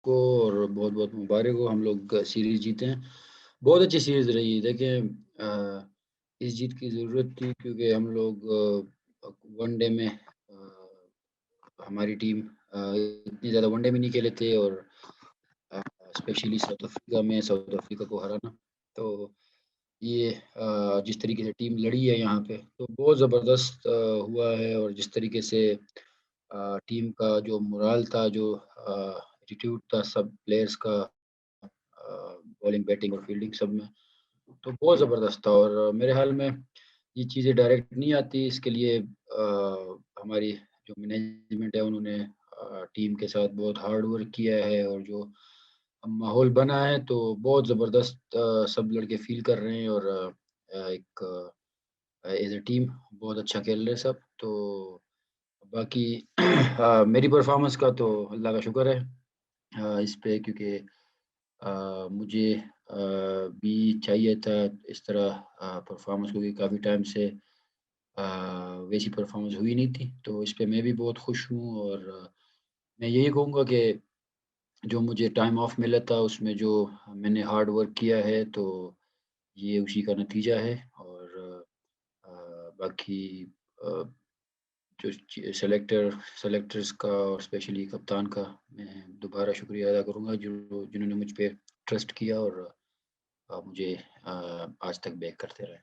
को और बहुत-बहुत मुबारक हो, हम लोग सीरीज़ जीते हैं। बहुत अच्छी सीरीज़ रही। देखें इस जीत की ज़रूरत थी क्योंकि हम लोग वनडे में हमारी टीम इतनी ज़्यादा वनडे में नहीं खेले थे और स्पेशली साउथ अफ्रीका को हराना। तो ये जिस तरीके से टीम लड़ी है यहाँ पे, तो बहुत ज़बरदस्त हुआ है और जिस तरीके से टीम का जो मोराल था, जो एटीट्यूड था सब प्लेयर्स का बॉलिंग, बैटिंग और फील्डिंग सब में, तो बहुत ज़बरदस्त था और मेरे ख़्याल में ये चीज़ें डायरेक्ट नहीं आती, इसके लिए हमारी जो मैनेजमेंट है उन्होंने टीम के साथ बहुत हार्ड वर्क किया है और जो माहौल बना है तो बहुत ज़बरदस्त सब लड़के फ़ील कर रहे हैं और एक एज़ अ टीम बहुत अच्छा खेल रहे हैं सब। तो बाकी मेरी परफ़ॉर्मेंस का तो अल्लाह का शुक्र है इस पे क्योंकि मुझे भी चाहिए था इस तरह परफ़ॉर्मेंस क्योंकि काफ़ी टाइम से वैसी परफ़ॉर्मेंस हुई नहीं थी। तो इस पे मैं भी बहुत खुश हूँ और मैं यही कहूँगा कि जो मुझे टाइम ऑफ मिला था उसमें जो मैंने हार्ड वर्क किया है तो ये उसी का नतीजा है और बाकी अ, जो सेलेक्टर्स का और स्पेशली कप्तान का मैं दोबारा शुक्रिया अदा करूँगा जो जिन्होंने मुझ पे ट्रस्ट किया और मुझे आज तक बैक करते रहे।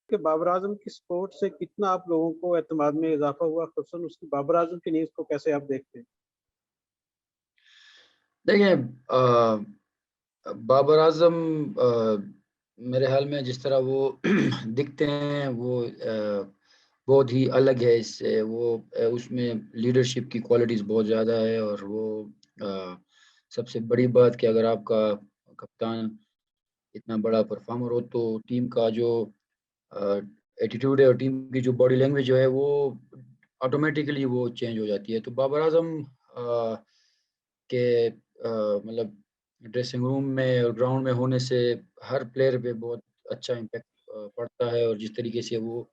कि बाबर आज़म की सपोर्ट से कितना आप लोगों को एतमाद में इज़ाफ़ा हुआ, ख़ुसूसन उसकी बाबर आज़म की न्यूज़ को कैसे आप देखते हैं? देखिए बाबर आज़म मेरे ख़्याल में जिस तरह वो दिखते हैं वो बहुत ही अलग है इससे वो उसमें लीडरशिप की क्वालिटीज़ बहुत ज़्यादा है और वो अ, सबसे बड़ी बात कि अगर आपका कप्तान इतना बड़ा परफ़ॉर्मर हो तो टीम का जो अ, एटीट्यूड है और टीम की जो बॉडी लैंग्वेज जो है वो ऑटोमैटिकली वो चेंज हो जाती है। तो बाबर आज़म के मतलब ड्रेसिंग रूम में और ग्राउंड में होने से हर प्लेयर पे बहुत अच्छा इम्पैक्ट पड़ता है और जिस तरीके से वो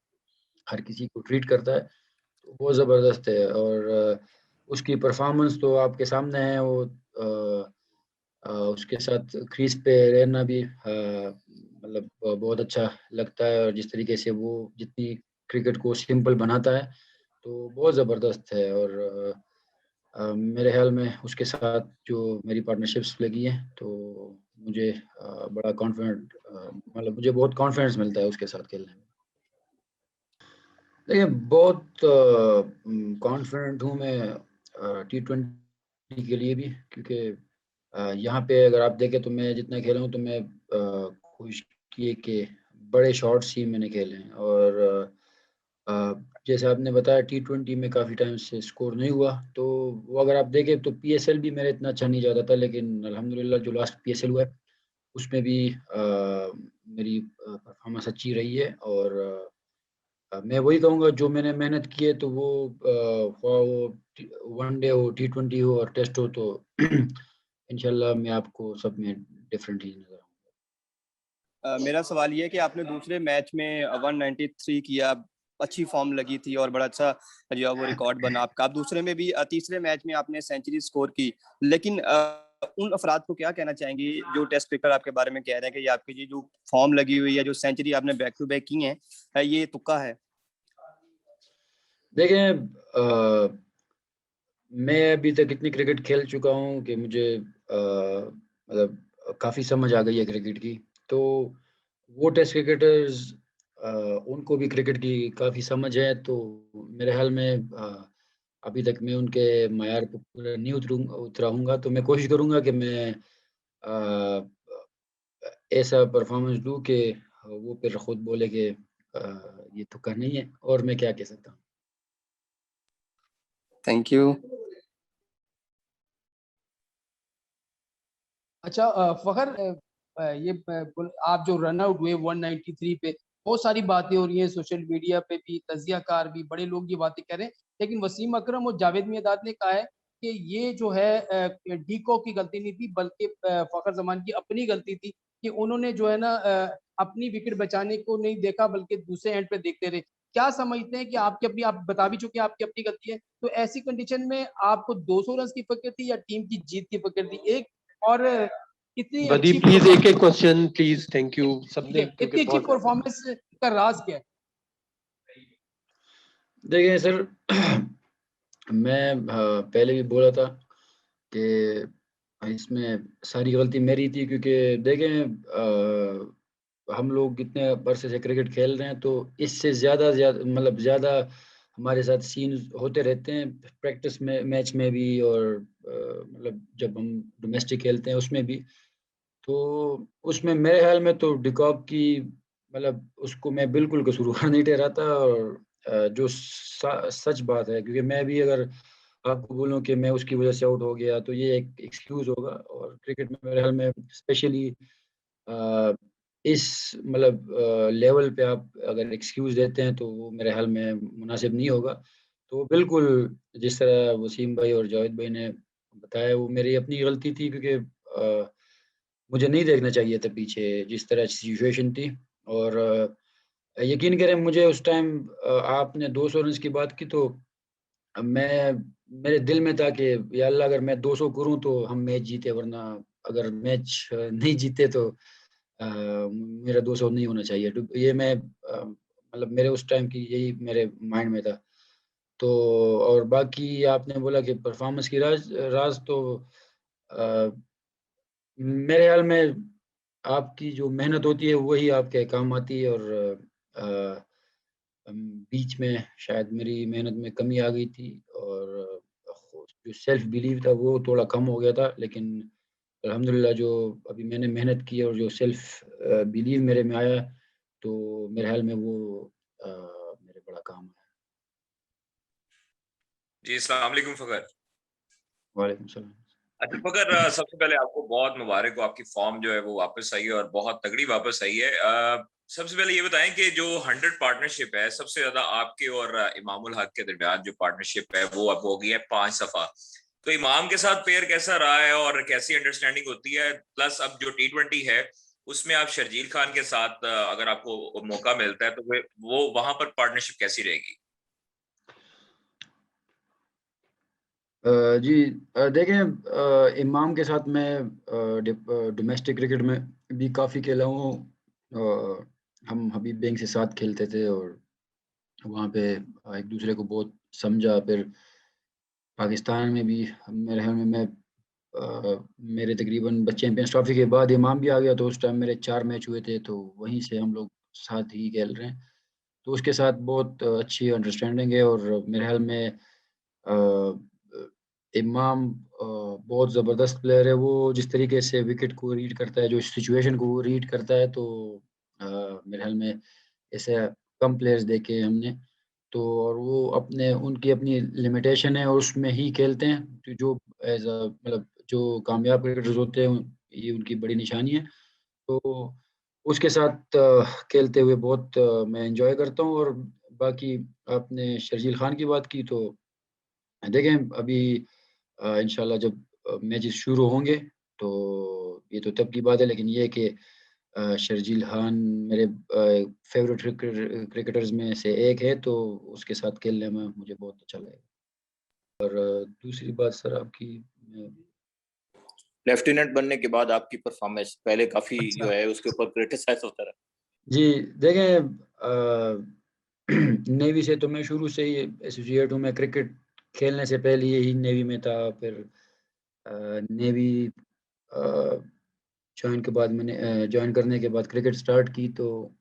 हर किसी को ट्रीट करता है, तो बहुत ज़बरदस्त है और उसकी परफ़ॉर्मेंस तो आपके सामने है वो उसके साथ क्रीज़ पे रहना भी मतलब बहुत अच्छा लगता है और जिस तरीके से वो जितनी क्रिकेट को सिंपल बनाता है, तो बहुत ज़बरदस्त है और मेरे ख़्याल में उसके साथ जो मेरी पार्टनरशिप्स लगी हैं, तो मुझे बड़ा मतलब मुझे बहुत कॉन्फिडेंस मिलता है उसके साथ खेलने में। देखिए बहुत कॉन्फिडेंट हूँ मैं टी20 के लिए भी क्योंकि यहाँ पे अगर आप देखें तो मैं जितना खेला हूँ तो मैं खुशकी के बड़े शॉट्स ही मैंने खेले हैं और जैसे आपने बताया टी20 में काफ़ी टाइम से स्कोर नहीं हुआ, तो वो अगर आप देखें तो पीएसएल भी मेरा इतना अच्छा नहीं जाता था लेकिन अल्हम्दुलिल्लाह जो लास्ट पीएसएल हुआ है, उसमें भी मेरी परफ़ॉर्मेंस अच्छी रही है और मैं वही कहूँगा जो मैंने मेहनत की है तो वो ख़्वा वो टी वनडे हो, टी20 हो और टेस्ट हो तो इंशाल्लाह मैं आपको सब में डिफरेंट ही नज़र आऊँगा। मेरा सवाल ये है कि आपने दूसरे मैच में 193 किया, अच्छी फ़ॉर्म लगी थी और बड़ा अच्छा जो है वो रिकॉर्ड बना आपका। आप दूसरे में भी तीसरे मैच में आपने सेंचुरी स्कोर की। लेकिन उन अफ़राद को क्या कहना चाहेंगे जो टेस्ट क्रिकेटर आपके बारे में कह रहे हैं कि ये आपकी ये जो फ़ॉर्म लगी हुई है, जो सेंचुरी आपने बैक टू बैक की हैं, ये तुक्का है? देखें मैं अभी तक इतनी क्रिकेट खेल चुका हूँ कि मुझे मतलब काफ़ी समझ आ गई है क्रिकेट की। तो वो टेस्ट क्रिकेटर्स अ, उनको भी क्रिकेट की काफ़ी समझ है, तो मेरे ख़्याल में अभी तक मैं उनके मयार पे पूरा नहीं उतरा हूँगा, तो मैं कोशिश करूँगा कि मैं अ, ऐसा परफ़ॉर्मेंस दूँ कि वो फिर खुद बोले कि ये तुक्का नहीं है और मैं क्या कह सकता हूँ। Thank you. अच्छा फ़खर ये आप जो रन आउट हुए 193 पे बहुत सारी बातें हो रही हैं सोशल मीडिया पे भी, तज़ियाकार भी, बड़े लोग ये बातें कह रहे हैं। लेकिन वसीम अकरम और जावेद मियांदाद ने कहा है कि ये जो है डी कॉक की गलती नहीं थी बल्कि फ़खर ज़मान की अपनी गलती थी कि उन्होंने जो है ना अपनी विकेट बचाने को नहीं देखा बल्कि दूसरे एंड पे देखते रहे। क्या समझते हैं कि आपकी अपनी, आप बता भी चुके हैं आपकी अपनी गलती है, तो ऐसी कंडीशन में आपको 200 रन की फिक्र थी या टीम की जीत की फिक्र थी? एक और इतनी बदी अच्छी प्लीज एक एक performance, question please, thank you ठीक सबने, है, क्योंकि इतनी अच्छी बहुत परफॉर्मेंस का राज क्या है? देखिए सर, मैं पहले भी बोला था कि इसमें सारी गलती मेरी थी, क्योंकि देखें हम लोग कितने अरसे से क्रिकेट खेल रहे हैं, तो इससे ज़्यादा मतलब ज़्यादा हमारे साथ सीन होते रहते हैं प्रैक्टिस में, मैच में भी, और मतलब जब हम डोमेस्टिक खेलते हैं उसमें भी। तो उसमें मेरे ख़्याल में तो डिकॉक की, मतलब उसको मैं बिल्कुल कसूरवार नहीं ठहराता, और जो सच बात है, क्योंकि मैं भी अगर आपको बोलूँ कि मैं उसकी वज़ह से आउट हो गया, तो ये एक एक्सक्यूज़ होगा, और क्रिकेट में मेरे ख़्याल में स्पेशली अ, इस मतलब लेवल पे आप अगर एक्सक्यूज़ देते हैं, तो वो मेरे ख़्याल में मुनासिब नहीं होगा। तो बिल्कुल, जिस तरह वसीम भाई और जावेद भाई ने बताया, वो मेरी अपनी गलती थी, क्योंकि मुझे नहीं देखना चाहिए था पीछे जिस तरह सिचुएशन थी, और यकीन करें मुझे उस टाइम आपने 200 रन्स की बात की, तो मैं मेरे दिल में था कि या अल्लाह, अगर मैं 200 करूँ तो हम मैच जीते, वरना अगर मैच नहीं जीते तो मेरा 200 नहीं होना चाहिए। ये मैं मतलब मेरे उस टाइम की यही मेरे माइंड में था। तो और बाकी आपने बोला कि परफ़ॉर्मेंस की राज़ राज़ तो अ, मेरे ख़्याल में आपकी जो मेहनत होती है वही आपके काम आती है, और अ, बीच में शायद मेरी मेहनत में कमी आ गई थी, और जो सेल्फ बिलीव था वो थोड़ा कम हो गया था, लेकिन अल्हम्दुलिल्लाह जो अभी मैंने मेहनत की और जो सेल्फ बिलीव मेरे में आया, तो मेरे ख़्याल में वो मेरे बड़ा काम आया। जी, अस्सलाम वालेकुम फ़खर। वालेकुम सलाम। अच्छा फ़खर, सबसे पहले आपको बहुत मुबारक हो, आपकी फ़ॉर्म जो है वो वापस आई है और बहुत तगड़ी वापस आई है। सबसे पहले ये बताएँ कि जो 100 पार्टनरशिप है, सबसे ज़्यादा आपके और इमामुल हक के दरमियान जो पार्टनरशिप है, वो अब हो गई है 5 दफ़ा। तो इमाम के साथ पेयर कैसा रहा है और कैसी अंडरस्टैंडिंग होती है? प्लस अब जो टी20 है, उसमें आप शर्जील खान के साथ अगर आपको मौका मिलता है, तो वो वहाँ पर पार्टनरशिप कैसी रहेगी? जी, देखें, इमाम के साथ मैं डोमेस्टिक क्रिकेट में भी काफ़ी खेला हूँ। हम हबीब बैंक के साथ खेलते थे, और वहाँ पे एक दूसरे को बहुत समझा। फिर पाकिस्तान में भी मेरे ख़्याल में मेरे तकरीबन चैंपियंस ट्रॉफ़ी के बाद इमाम भी आ गया, तो उस टाइम मेरे 4 मैच हुए थे, तो वहीं से हम लोग साथ ही खेल रहे हैं। तो उसके साथ बहुत अच्छी अंडरस्टैंडिंग है, और मेरे ख़्याल में इमाम बहुत ज़बरदस्त प्लेयर है। वो जिस तरीके से विकेट को रीड करता है, जो सिचुएशन को वो रीड करता है, तो मेरे ख़्याल में ऐसे कम प्लेयर्स देखे हैं हमने। तो और वो उनकी अपनी लिमिटेशन है, और उसमें ही खेलते हैं। तो जो एज़ अ मतलब जो कामयाब क्रिकेटर्स होते हैं, ये उनकी बड़ी निशानी है। तो उसके साथ खेलते हुए बहुत मैं एन्जॉय करता हूँ। और बाकी आपने शर्जील खान की बात की, तो देखें अभी इंशाल्लाह जब मैचेस शुरू होंगे, तो ये तो तब की बात है, लेकिन ये है कि शर्जील खान मेरे फ़ेवरेट क्रिकेटर्स में से एक है, तो उसके साथ खेलने में मुझे बहुत अच्छा लगेगा। और दूसरी बात सर आपकी अ, लेफ्टिनेंट बनने के बाद आपकी परफॉर्मेंस पहले काफी अच्छा। जो है उसके ऊपर क्रिटिसाइज होता रहा। जी, देखें नेवी से तो मैं शुरू से ही एसोसिएट हूँ। मैं क्रिकेट खेलने से पहले ही नेवी में था। फिर नेवी अ, जॉइन करने के बाद क्रिकेट स्टार्ट की, तो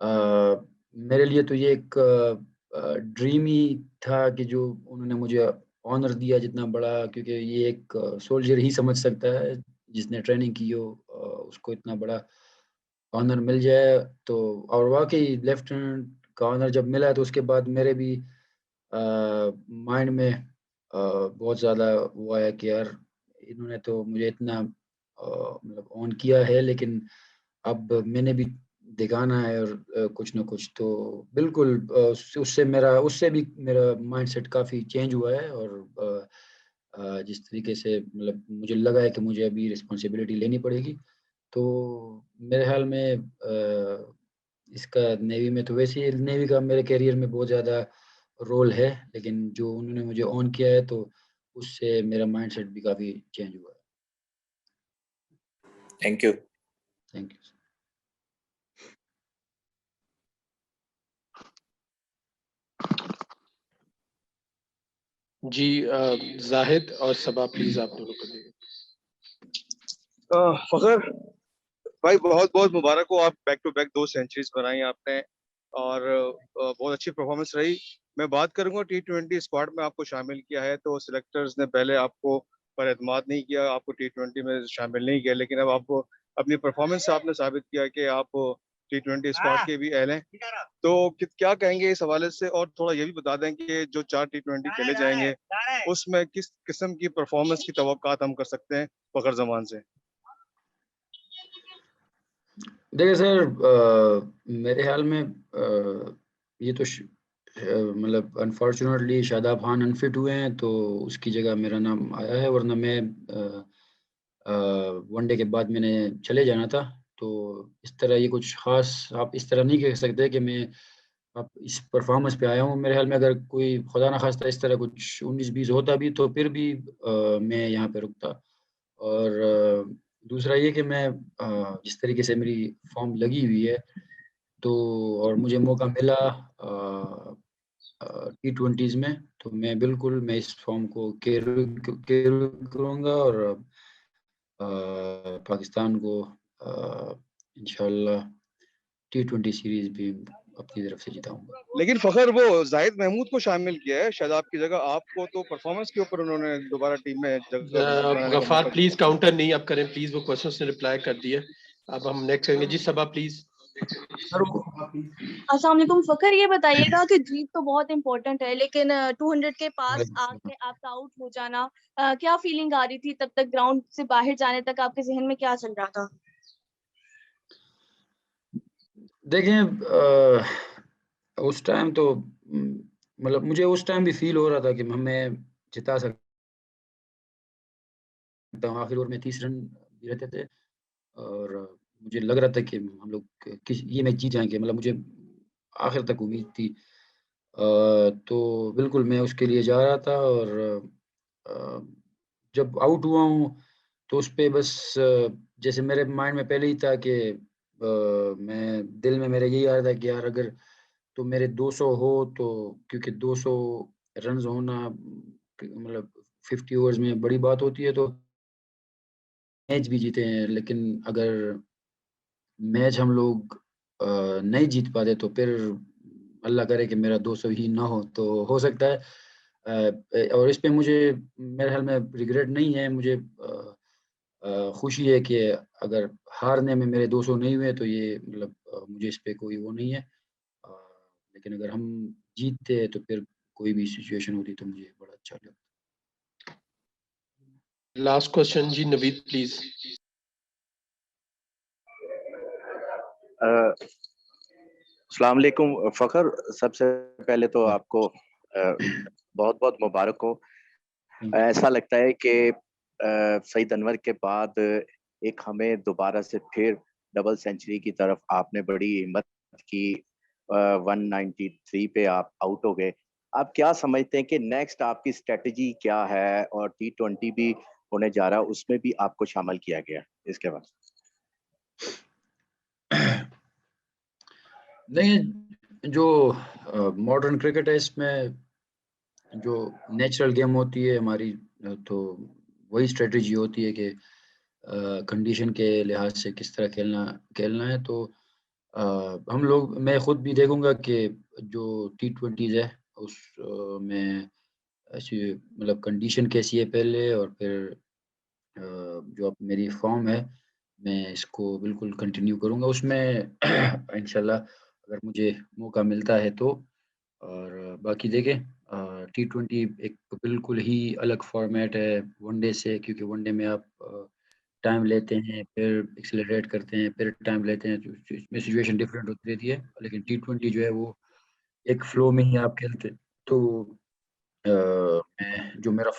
अ, मेरे लिए तो ये एक ड्रीम ही था कि जो उन्होंने मुझे ऑनर दिया जितना बड़ा, क्योंकि ये एक सोल्जर ही समझ सकता है जिसने ट्रेनिंग की हो, उसको इतना बड़ा ऑनर मिल जाए। तो और वाक़ई लेफ्टिनेंट का ऑनर जब मिला, तो उसके बाद मेरे भी माइंड में बहुत ज़्यादा वो आया कि यार, इन्होंने तो मुझे इतना मतलब ऑन किया है, लेकिन अब मैंने भी दिखाना है, और कुछ ना कुछ तो बिल्कुल उससे भी मेरा माइंडसेट काफ़ी चेंज हुआ है। और जिस तरीके से मतलब मुझे लगा है कि मुझे अभी रिस्पॉन्सिबिलिटी लेनी पड़ेगी, तो मेरे ख़्याल में इसका नेवी में तो वैसे ही नेवी का मेरे करियर में बहुत ज़्यादा रोल है, लेकिन जो उन्होंने मुझे ऑन किया है तो उससे मेरा माइंडसेट भी काफ़ी चेंज हुआ है। Thank you. Thank you. जी जाहिद और सबा प्लीज आप दोनों को देंगे। फखर भाई बहुत बहुत मुबारक हो, आप बैक टू बैक 2 सेंचुरीज बनाई आपने और बहुत अच्छी परफॉर्मेंस रही। मैं बात करूंगा T20 स्क्वाड में आपको शामिल किया है, तो सिलेक्टर्स ने पहले आपको पर एतमाद नहीं किया, आपको T20 में शामिल नहीं किया, लेकिन अब आपको अपनी परफॉर्मेंस से आपने साबित किया कि आप T20 स्क्वाड के भी अहल हैं। तो क्या कहेंगे इस हवाले से, और थोड़ा ये भी बता दें कि जो 4 T20 खेले जाएंगे उसमें किस किस्म की परफॉर्मेंस की तवक्कात हम कर सकते हैं फखर जमान से? देखिए सर, मेरे ख्याल में ये तो मतलब अनफॉर्चुनेटली शादाब खान अनफिट हुए हैं, तो उसकी जगह मेरा नाम आया है, वरना मैं वनडे के बाद मैंने चले जाना था। तो इस तरह ये कुछ ख़ास आप इस तरह नहीं कह सकते कि मैं अब इस परफॉर्मेंस पे आया हूँ। मेरे ख्याल में अगर कोई खुदा ना खास्ता इस तरह कुछ 19-20 होता भी तो फिर भी मैं यहाँ पे रुकता। और दूसरा ये कि मैं जिस तरीके से मेरी फ़ॉर्म लगी हुई है, तो और मुझे मौका मिला T20s में, तो मैं बिल्कुल मैं इस फ़ॉर्म को कैरी करूँगा और पाकिस्तान को इंशाअल्लाह T20 सीरीज़ भी अपनी तरफ से जिताऊँगा। लेकिन फखर वो जाहिद महमूद को शामिल किया है शादाब की जगह, आपको तो परफॉर्मेंस के ऊपर उन्होंने दोबारा टीम में जगह बनाने का गफार मौका प्लीज काउंटर नहीं आप करें प्लीज, वो क्वेश्चन ने रिप्लाई कर दिया। अब हम नेक्स्ट करेंगे जी सबा प्लीज। अस्सलाम वालेकुम फखर, ये बताइएगा कि जीत तो बहुत इम्पोर्टेंट है, लेकिन 200 के पास आके आपका आउट हो जाना, क्या फीलिंग आ रही थी तब तक? ग्राउंड से बाहर जाने तक आपके जहन में क्या चल रहा था? देखें, उस टाइम तो मतलब मुझे उस टाइम भी फ़ील हो रहा था कि हमें जिता सकता हूँ। आखिर ओवर में 30 रन भी रहते थे और मुझे लग रहा था कि हम लोग ये मैच जीत जाएँगे, मतलब मुझे आखिर तक उम्मीद थी। तो बिल्कुल मैं उसके लिए जा रहा था और अ, जब आउट हुआ हूँ तो उस पे बस जैसे मेरे माइंड में पहले ही था कि मैं दिल में मेरे यही आ रहा था कि यार अगर तो मेरे 200 हो तो, क्योंकि 200 रन्स होना मतलब 50 ओवर्स में बड़ी बात होती है, तो मैच भी जीते हैं, लेकिन अगर मैच हम लोग नहीं जीत पाते तो फिर अल्लाह करे कि मेरा 200 ही ना हो, तो हो सकता है और इस पे मुझे मेरे ख़्याल में रिग्रेट नहीं है, मुझे खुशी है कि अगर हारने में मेरे 200 नहीं हुए तो ये मतलब मुझे इस पे कोई वो नहीं है। अ, लेकिन अगर हम जीतते तो फिर कोई भी सिचुएशन होती तो मुझे बड़ा अच्छा लगता। Last question ji Naveed please. अस्सलाम वालेकुम फखर, सबसे पहले तो आपको बहुत बहुत मुबारक हो। ऐसा लगता है कि सईद अनवर के बाद एक हमें दोबारा से फिर डबल सेंचुरी की तरफ आपने बड़ी हिम्मत की। 193 पे आप आउट हो गए। आप क्या समझते हैं कि नेक्स्ट आपकी स्ट्रेटजी क्या है? और T20 भी होने जा रहा है, उसमें भी आपको शामिल किया गया इसके बाद। नहीं, जो मॉडर्न क्रिकेट है इसमें जो नेचुरल गेम होती है हमारी, तो वही स्ट्रेटजी होती है कि कंडीशन के लिहाज से किस तरह खेलना खेलना है। तो हम लोग मैं खुद भी देखूंगा कि जो T20s है उस में ऐसी मतलब कंडीशन कैसी है पहले, और फिर जो अब मेरी फॉर्म है मैं इसको बिल्कुल कंटिन्यू करूंगा उसमें इंशाल्लाह अगर मुझे मौका मिलता है तो। और बाकी देखें, T20 एक बिल्कुल ही अलग फॉर्मेट है वनडे से, क्योंकि वनडे में आप टाइम लेते हैं, फिर एक्सेलरेट करते हैं, फिर टाइम लेते हैं, तो इसमें सिचुएशन डिफरेंट होती रहती है। लेकिन T20 जो है वो एक फ्लो में ही आप खेलते हैं। तो मैं जो मेरा